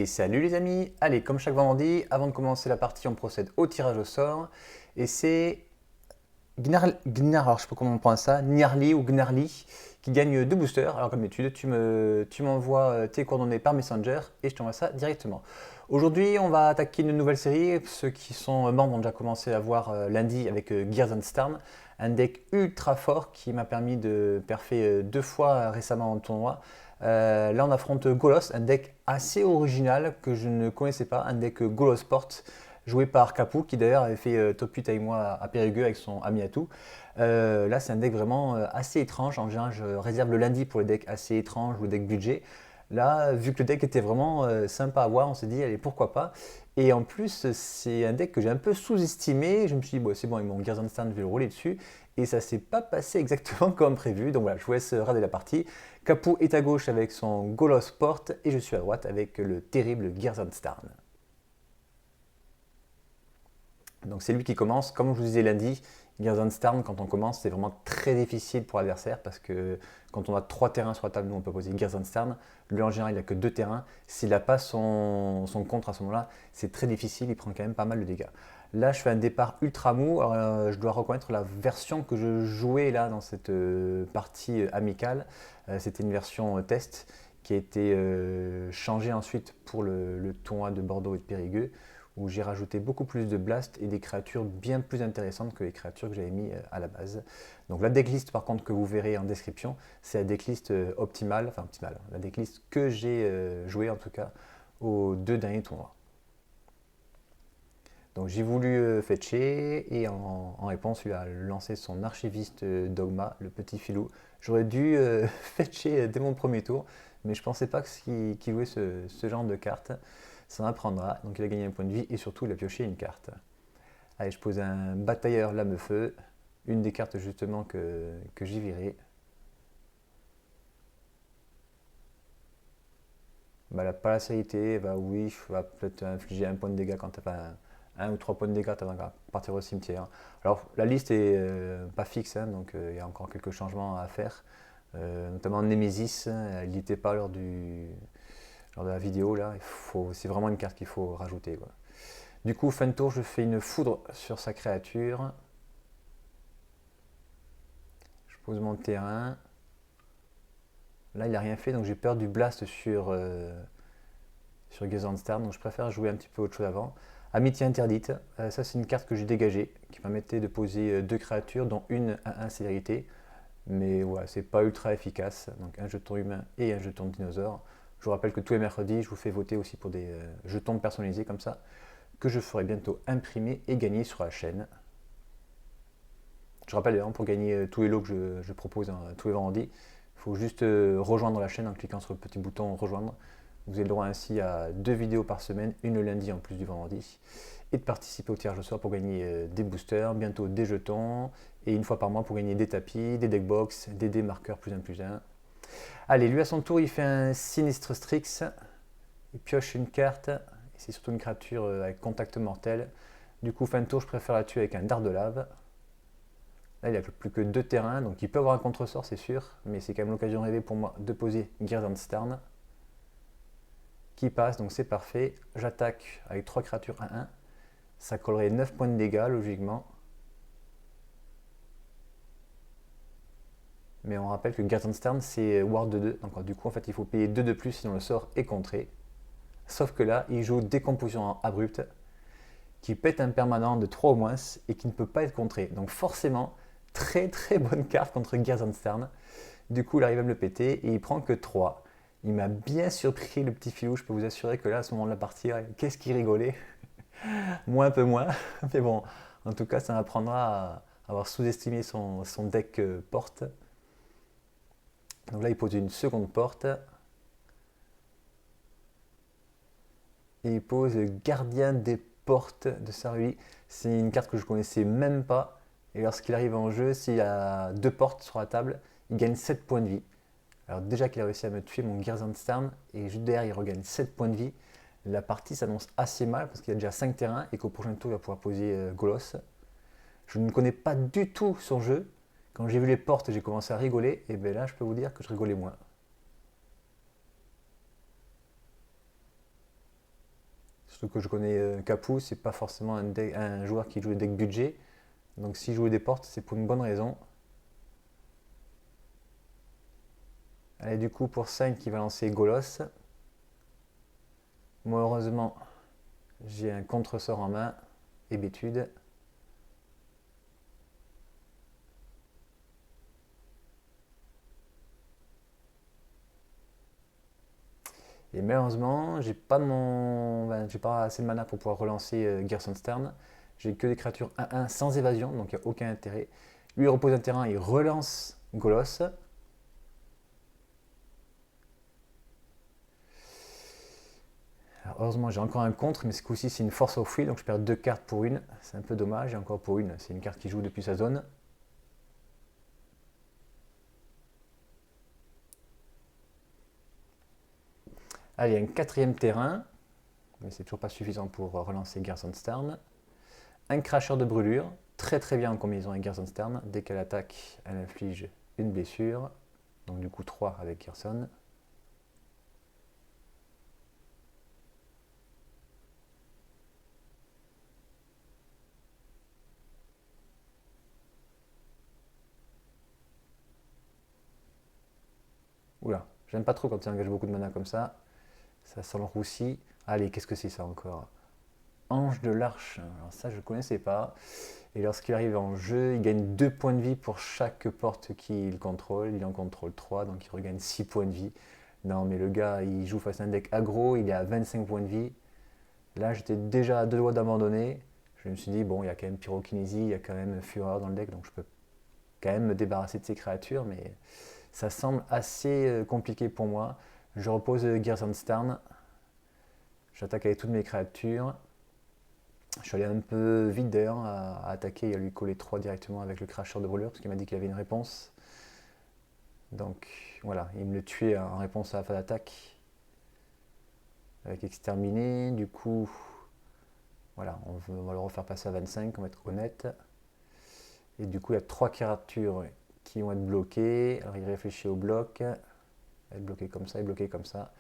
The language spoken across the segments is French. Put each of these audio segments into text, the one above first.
Et salut les amis. Allez, comme chaque vendredi, avant de commencer la partie, on procède au tirage au sort. Et c'est alors je sais pas comment on prend ça, Gnarly ou Gnarly, qui gagne 2 boosters. Alors comme d'habitude, tu m'envoies tes coordonnées par Messenger et je t'envoie ça directement. Aujourd'hui, on va attaquer une nouvelle série. Ceux qui sont membres ont déjà commencé à voir lundi avec Gears and Storm, un deck ultra fort qui m'a permis de perfer 2 fois récemment en tournoi. Là, on affronte Golos, un deck assez original que je ne connaissais pas, un deck Golosport joué par Capu, qui d'ailleurs avait fait top 8 avec moi à Périgueux avec son ami Atou. Là, c'est un deck vraiment assez étrange. En général, je réserve le lundi pour les decks assez étranges ou les decks budget. Là, vu que le deck était vraiment sympa à voir, on s'est dit, allez, pourquoi pas. Et en plus, c'est un deck que j'ai un peu sous-estimé. Je me suis dit, bon, c'est bon, avec mon Gears Stand, je vais le rouler dessus. Et ça s'est pas passé exactement comme prévu. Donc voilà, je vous laisse regarder la partie. Capu est à gauche avec son Golosport et je suis à droite avec le terrible Gears Stand. Donc c'est lui qui commence. Comme je vous disais lundi, Gears Storm, quand on commence, c'est vraiment très difficile pour l'adversaire parce que quand on a 3 terrains sur la table, nous on peut poser Gears Storm. Lui en général, il n'a que 2 terrains. S'il n'a pas son contre à ce moment-là, c'est très difficile, il prend quand même pas mal de dégâts. Là, je fais un départ ultra mou. Alors, je dois reconnaître la version que je jouais là dans cette partie amicale. C'était une version test qui a été changée ensuite pour le tournoi de Bordeaux et de Périgueux, où j'ai rajouté beaucoup plus de blast et des créatures bien plus intéressantes que les créatures que j'avais mis à la base. Donc la decklist par contre que vous verrez en description, c'est la decklist optimale, enfin optimale, la decklist que j'ai jouée en tout cas aux 2 derniers tournois. Donc j'ai voulu fetcher et en réponse il a lancé son archiviste Dogma, le petit filou. J'aurais dû fetcher dès mon premier tour, mais je pensais pas qu'il jouait ce genre de carte. Ça m'apprendra. Donc il a gagné un point de vie et surtout il a pioché une carte. Allez, je pose un batailleur lame-feu, une des cartes justement que j'ai virées. Bah, la palacérité, bah oui, va peut-être infliger un point de dégâts quand tu as un ou 3 points de dégâts avant de partir au cimetière. Alors la liste est pas fixe, hein, donc il y a encore quelques changements à faire. Notamment Nemesis, il n'était pas lors de la vidéo là. C'est vraiment une carte qu'il faut rajouter, quoi. Du coup, fin de tour, je fais une foudre sur sa créature. Je pose mon terrain. Là, il n'a rien fait, donc j'ai peur du blast sur Gezanstar, donc je préfère jouer un petit peu autre chose avant. Amitié interdite, ça c'est une carte que j'ai dégagée, qui permettait de poser 2 créatures, dont une à 1 célérité. Mais voilà, c'est pas ultra efficace. Donc un jeton humain et un jeton de dinosaure. Je vous rappelle que tous les mercredis, je vous fais voter aussi pour des jetons personnalisés comme ça, que je ferai bientôt imprimer et gagner sur la chaîne. Je rappelle d'ailleurs, pour gagner tous les lots que je propose tous les vendredis, il faut juste rejoindre la chaîne en cliquant sur le petit bouton rejoindre. Vous avez le droit ainsi à 2 vidéos par semaine, une le lundi en plus du vendredi, et de participer au tirage au sort pour gagner des boosters, bientôt des jetons, et une fois par mois pour gagner des tapis, des deckbox, des dés marqueurs +1 +1. Allez, lui à son tour, il fait un sinistre Strix, il pioche une carte, c'est surtout une créature avec contact mortel. Du coup, fin de tour, je préfère la tuer avec un dard de lave. Là, il n'y a plus que 2 terrains, donc il peut avoir un contre-sort, c'est sûr, mais c'est quand même l'occasion rêvée pour moi de poser Gears Starn, qui passe, donc c'est parfait. J'attaque avec 3 créatures à 1. Ça collerait 9 points de dégâts, logiquement. Mais on rappelle que Gears Starn, c'est Ward de 2, donc du coup, en fait, il faut payer 2 de plus, sinon le sort est contré. Sauf que là, il joue Décomposition abrupte, qui pète un permanent de 3 au moins, et qui ne peut pas être contré. Donc forcément, très très bonne carte contre Gears Starn. Du coup, il arrive à me le péter et il prend que 3. Il m'a bien surpris le petit filou, je peux vous assurer que là, à ce moment de la partie, qu'est-ce qu'il rigolait. Moi un peu moins, mais bon, en tout cas, ça m'apprendra à avoir sous-estimé son deck porte. Donc là, il pose une seconde porte. Et il pose Gardien des portes de Sarui. C'est une carte que je ne connaissais même pas. Et lorsqu'il arrive en jeu, s'il y a 2 portes sur la table, il gagne 7 points de vie. Alors déjà qu'il a réussi à me tuer mon Gears Stern, et juste derrière il regagne 7 points de vie, la partie s'annonce assez mal parce qu'il y a déjà 5 terrains et qu'au prochain tour il va pouvoir poser Golos. Je ne connais pas du tout son jeu. Quand j'ai vu les portes, j'ai commencé à rigoler, et bien là je peux vous dire que je rigolais moins. Surtout que je connais Capu, c'est pas forcément un joueur qui joue le deck budget. Donc si joue des portes, c'est pour une bonne raison. Allez, du coup, pour 5, il va lancer Golos. Moi, heureusement, j'ai un contre-sort en main, Hébétude. Et malheureusement, j'ai pas assez de mana pour pouvoir relancer Gerson Stern. J'ai que des créatures 1-1 sans évasion, donc il n'y a aucun intérêt. Lui, il repose un terrain, il relance Golos. Alors, heureusement, j'ai encore un contre, mais ce coup-ci, c'est une force au fruit, donc je perds 2 cartes pour une. C'est un peu dommage, et encore pour une, c'est une carte qui joue depuis sa zone. Allez, un quatrième terrain, mais c'est toujours pas suffisant pour relancer Gerson Stern. Un cracheur de brûlure, très très bien en combinaison avec Gerson Stern. Dès qu'elle attaque, elle inflige une blessure, donc du coup 3 avec Gerson. Oula, j'aime pas trop quand il engage beaucoup de mana comme ça. Ça sent le roussi. Allez, qu'est-ce que c'est ça encore? Ange de l'Arche. Alors ça, je ne connaissais pas. Et lorsqu'il arrive en jeu, il gagne 2 points de vie pour chaque porte qu'il contrôle. Il en contrôle 3, donc il regagne 6 points de vie. Non, mais le gars, il joue face à un deck aggro, il est à 25 points de vie. Là, j'étais déjà à 2 doigts d'abandonner. Je me suis dit, bon, il y a quand même Pyrokinésie, il y a quand même Fureur dans le deck, donc je peux quand même me débarrasser de ces créatures, mais ça semble assez compliqué pour moi. Je repose Gears Stern. J'attaque avec toutes mes créatures. Je suis allé un peu vite d'ailleurs à attaquer et à lui coller 3 directement avec le cracheur de brûlure parce qu'il m'a dit qu'il avait une réponse. Donc voilà, il me le tuait en réponse à la fin d'attaque avec exterminé. Du coup, voilà, on va le refaire passer à 25, on va être honnête. Et du coup, il y a 3 créatures qui vont être bloquées. Alors il réfléchit au bloc. Être bloqué comme ça et bloqué comme ça.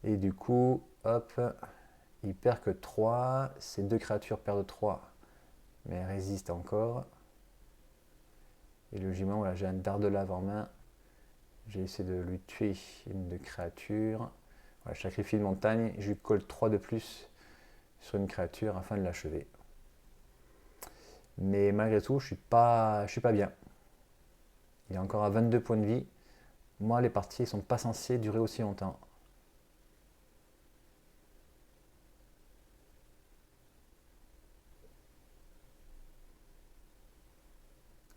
Et du coup, hop, il perd que 3. Ces 2 créatures perdent 3, mais elles résistent encore. Et logiquement, voilà, j'ai un dard de lave en main. J'ai essayé de lui tuer une de créature. Voilà, je sacrifie une montagne et je lui colle 3 de plus sur une créature afin de l'achever. Mais malgré tout, je suis pas bien. Il est encore à 22 points de vie. Moi, les parties ne sont pas censées durer aussi longtemps.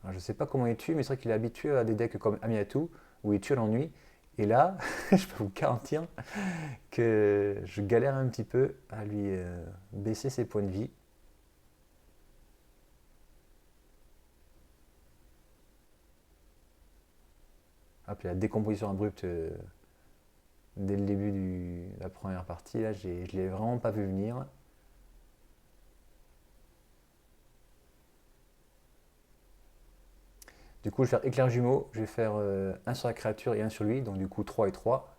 Alors, je ne sais pas comment il tue, mais c'est vrai qu'il est habitué à des decks comme Amiatu, où il tue l'ennui. Et là, je peux vous garantir que je galère un petit peu à lui baisser ses points de vie. Hop, la décomposition abrupte dès le début de la première partie, là, je ne l'ai vraiment pas vu venir. Du coup, je vais faire éclair jumeau, je vais faire un sur la créature et un sur lui, donc du coup 3 et 3.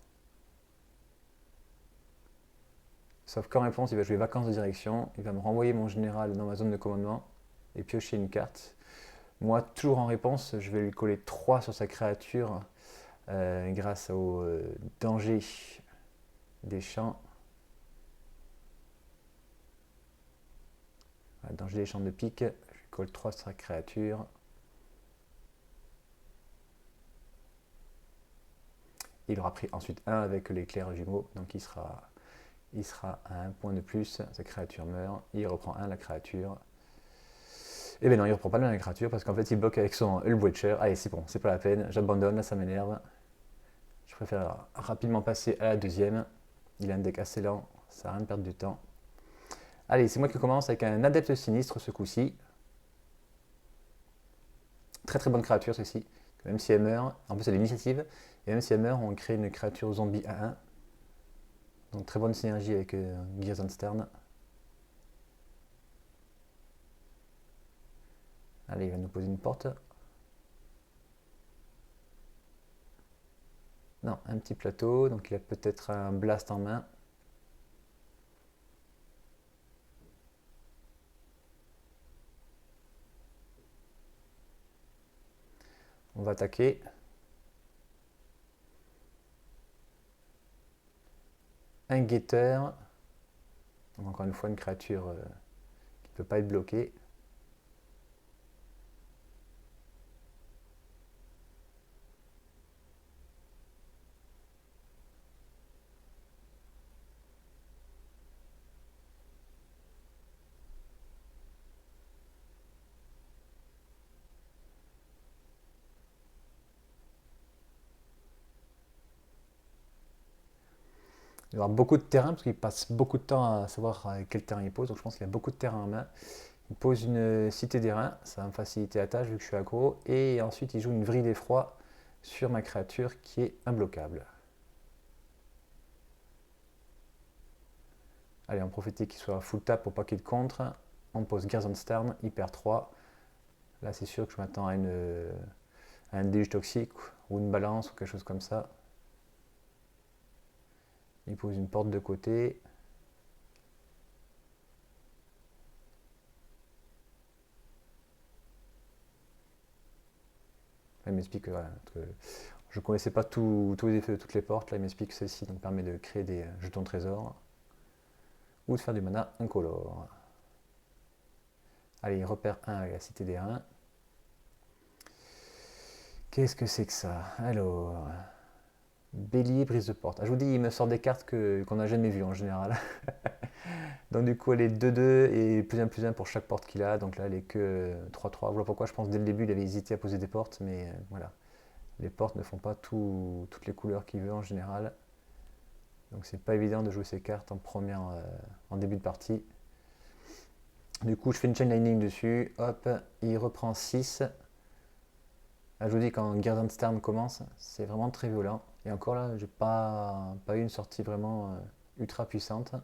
Sauf qu'en réponse, il va jouer vacances de direction, il va me renvoyer mon général dans ma zone de commandement et piocher une carte. Moi, toujours en réponse, je vais lui coller 3 sur sa créature grâce au danger des champs. Danger des champs de pique, je lui colle 3 sur sa créature. Il aura pris ensuite 1 avec l'éclair jumeau, donc il sera à 1 point de plus, sa créature meurt, il reprend 1 la créature. Et bien non, il reprend pas la créature parce qu'en fait il bloque avec son Hullbreacher. Allez, c'est bon, c'est pas la peine, j'abandonne, là ça m'énerve. Je préfère rapidement passer à la deuxième. Il a un deck assez lent, ça sert à rien de perdre du temps. Allez, c'est moi qui commence avec un adepte sinistre ce coup-ci. Très très bonne créature ceci. Même si elle meurt, en plus elle a l'initiative, et même si elle meurt, on crée une créature zombie à 1. Donc très bonne synergie avec Gears Stern. Allez, il va nous poser une porte. Non, un petit plateau, donc il a peut-être un blast en main. On va attaquer. Un guetteur. Donc encore une fois une créature qui ne peut pas être bloquée. Il va y avoir beaucoup de terrain parce qu'il passe beaucoup de temps à savoir quel terrain il pose. Donc je pense qu'il a beaucoup de terrain en main. Il pose une cité d'airain, ça va me faciliter la tâche vu que je suis aggro. Et ensuite il joue une vrille d'effroi sur ma créature qui est imbloquable. Allez, on profite qu'il soit full tap pour pas qu'il de contre. On pose Gersonstarn, il perd 3. Là c'est sûr que je m'attends à un déluge toxique ou une balance ou quelque chose comme ça. Il pose une porte de côté. Là, il m'explique que, voilà, que je ne connaissais pas tous les effets de toutes les portes. Là, il m'explique que celle-ci permet de créer des jetons trésors ou de faire du mana incolore. Allez, il repère 1 avec la cité des reins. Qu'est-ce que c'est que ça? Alors, bélier, brise de porte. Ah, je vous dis, il me sort des cartes qu'on n'a jamais vues en général. Donc du coup, elle est 2-2 et plus 1 pour chaque porte qu'il a. Donc là, elle est que 3-3. Voilà pourquoi je pense dès le début, il avait hésité à poser des portes. Mais voilà, les portes ne font pas toutes les couleurs qu'il veut en général. Donc c'est pas évident de jouer ces cartes en début de partie. Du coup, je fais une chain lightning dessus. Hop, il reprend 6. Ah, je vous dis, quand Gersonstarn commence, c'est vraiment très violent. Et encore là, j'ai pas eu une sortie vraiment ultra puissante.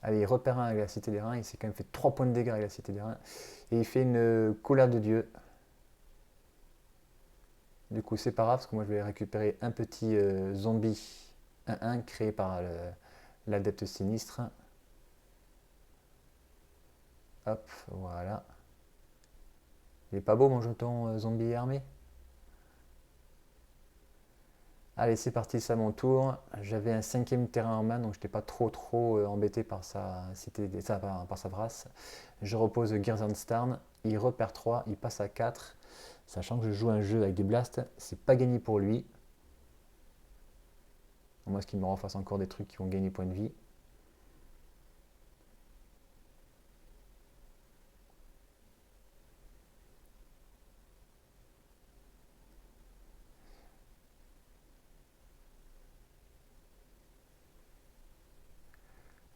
Allez, il repère 1 avec la cité des reins. Il s'est quand même fait 3 points de dégâts avec la cité des reins. Et il fait une colère de dieu. Du coup, c'est pas grave parce que moi je vais récupérer un petit zombie 1-1 créé par l'adepte sinistre. Hop, voilà. Il est pas beau mon jeton zombie armé? Allez, c'est parti, c'est à mon tour. J'avais un 5e terrain en main, donc je n'étais pas trop embêté par par sa brasse. Je repose Gersonstarn, il repère 3, il passe à 4. Sachant que je joue un jeu avec des blasts, c'est pas gagné pour lui. À moins qu'il me refasse encore des trucs qui vont gagner points de vie.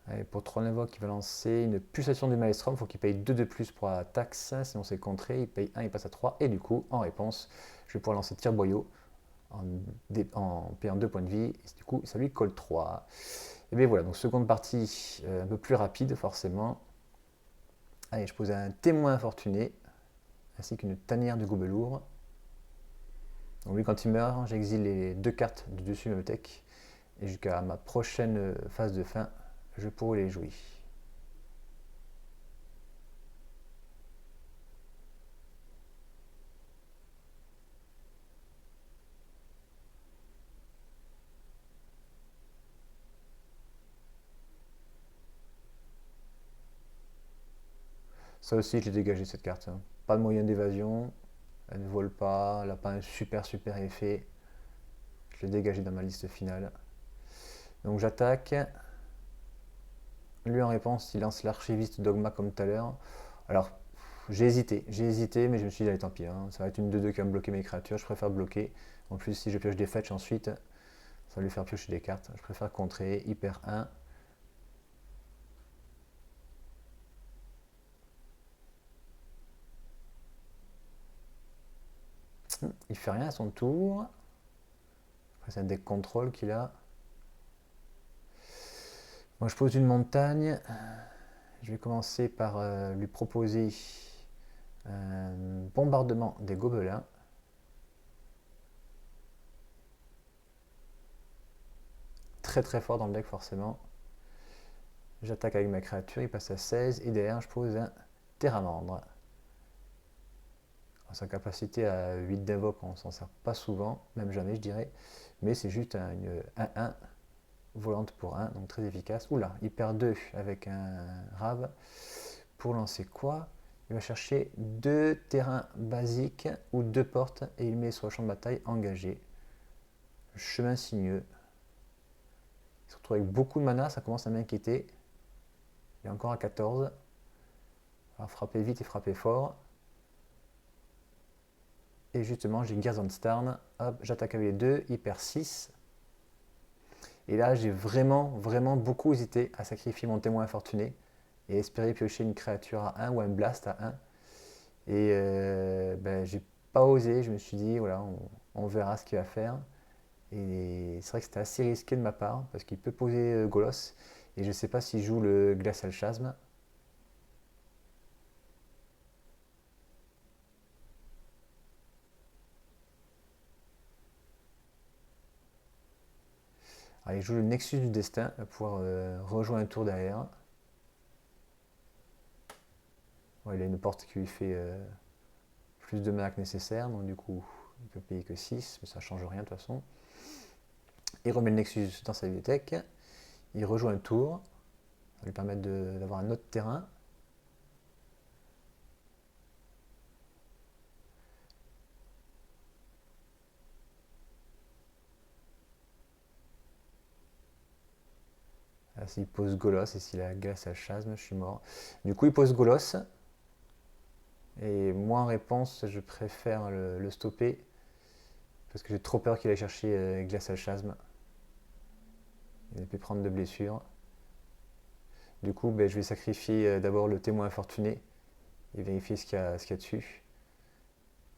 Allez, pour Trollnevok, il va lancer une pulsation du Maelstrom. Il faut qu'il paye 2 de plus pour la taxe, sinon c'est contré. Il paye 1, il passe à 3. Et du coup, en réponse, je vais pouvoir lancer Tire-boyau en payant 2 points de vie. Et du coup, ça lui colle 3. Et bien voilà, donc seconde partie un peu plus rapide forcément. Allez, je pose un témoin infortuné, ainsi qu'une tanière du gobelour. Donc lui, quand il meurt, j'exile les 2 cartes du dessus de ma tech. Et jusqu'à ma prochaine phase de fin, je pourrai les jouer. Ça aussi, je l'ai dégagé cette carte. Pas de moyen d'évasion, elle ne vole pas, elle n'a pas un super effet. Je l'ai dégagé dans ma liste finale. Donc j'attaque. Lui en réponse, il lance l'archiviste dogma comme tout à l'heure. Alors j'ai hésité, mais je me suis dit, allez tant pis, hein, ça va être une 2-2 qui va me bloquer mes créatures, je préfère bloquer. En plus, si je pioche des fetch ensuite, ça va lui faire piocher des cartes. Je préfère contrer, il perd 1. Il fait rien à son tour. Après, c'est un deck contrôle qu'il a. Moi, je pose une montagne. Je vais commencer par lui proposer un bombardement des gobelins. Très fort dans le deck, forcément. J'attaque avec ma créature, il passe à 16 et derrière je pose un Terramandre. Sa capacité à 8 d'invoque, on s'en sert pas souvent, même jamais je dirais, mais c'est juste une 1-1 volante pour 1, donc très efficace. Oula, il perd 2 avec un rave. Pour lancer quoi? Il va chercher 2 terrains basiques ou 2 portes et il met sur le champ de bataille engagé. Chemin sinueux. Il se retrouve avec beaucoup de mana, ça commence à m'inquiéter. Il est encore à 14. Alors frapper vite et frapper fort. Et justement, j'ai Gears on Starn. Hop, j'attaque avec les deux, il perd 6. Et là, j'ai vraiment beaucoup hésité à sacrifier mon témoin infortuné et espérer piocher une créature à 1 ou un blast à 1. Et j'ai pas osé, je me suis dit, voilà, on verra ce qu'il va faire. Et c'est vrai que c'était assez risqué de ma part, parce qu'il peut poser Golos, et je ne sais pas s'il joue le Glacial Chasm. Alors, il joue le Nexus du Destin, il va pouvoir rejoindre un tour derrière. Ouais, il a une porte qui lui fait plus de mana que nécessaire, donc du coup, il peut payer que 6, mais ça ne change rien de toute façon. Il remet le Nexus dans sa bibliothèque, il rejoint un tour, ça va lui permettre d'avoir un autre terrain. Là, s'il pose Golos et s'il a Glacial Chasm, je suis mort. Du coup, il pose Golos. Et moi, en réponse, je préfère le stopper. Parce que j'ai trop peur qu'il aille chercher Glacial Chasm. Il a pu prendre de blessures. Du coup, je vais sacrifier d'abord le témoin infortuné et vérifier ce qu'il y a dessus.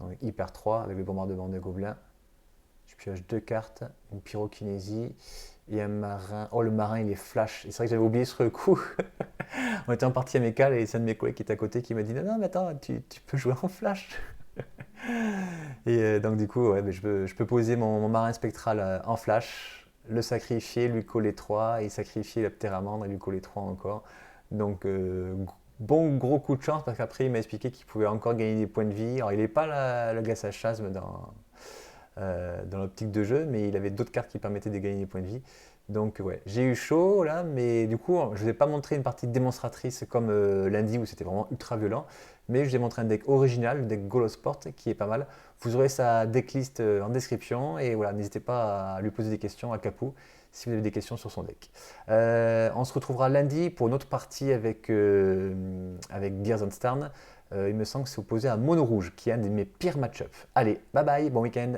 Donc, il perd 3 avec le bombardement des gobelins. Je pioche 2 cartes, une pyrokinésie et un marin. Oh, le marin, il est flash. Et c'est vrai que j'avais oublié ce coup. On était en partie amicale et c'est un de mes collègues qui est à côté qui m'a dit non, mais attends, tu peux jouer en flash. Et donc, du coup, ouais, je peux poser mon marin spectral en flash, le sacrifier, lui coller 3 et sacrifier la Terramandre et lui coller 3 encore. Donc, bon gros coup de chance parce qu'après, il m'a expliqué qu'il pouvait encore gagner des points de vie. Alors, il n'est pas le Glacial Chasm dans l'optique de jeu, mais il avait d'autres cartes qui permettaient de gagner des points de vie. Donc ouais, j'ai eu chaud là, mais du coup, je ne vous ai pas montré une partie démonstratrice comme lundi où c'était vraiment ultra violent, mais je vous ai montré un deck original, le deck Golosport, qui est pas mal. Vous aurez sa decklist en description, et voilà, n'hésitez pas à lui poser des questions à Capou si vous avez des questions sur son deck. On se retrouvera lundi pour une autre partie avec Gears on Starn. Il me semble que c'est opposé à Mono Rouge, qui est un de mes pires match-ups. Allez, bye bye, bon week-end.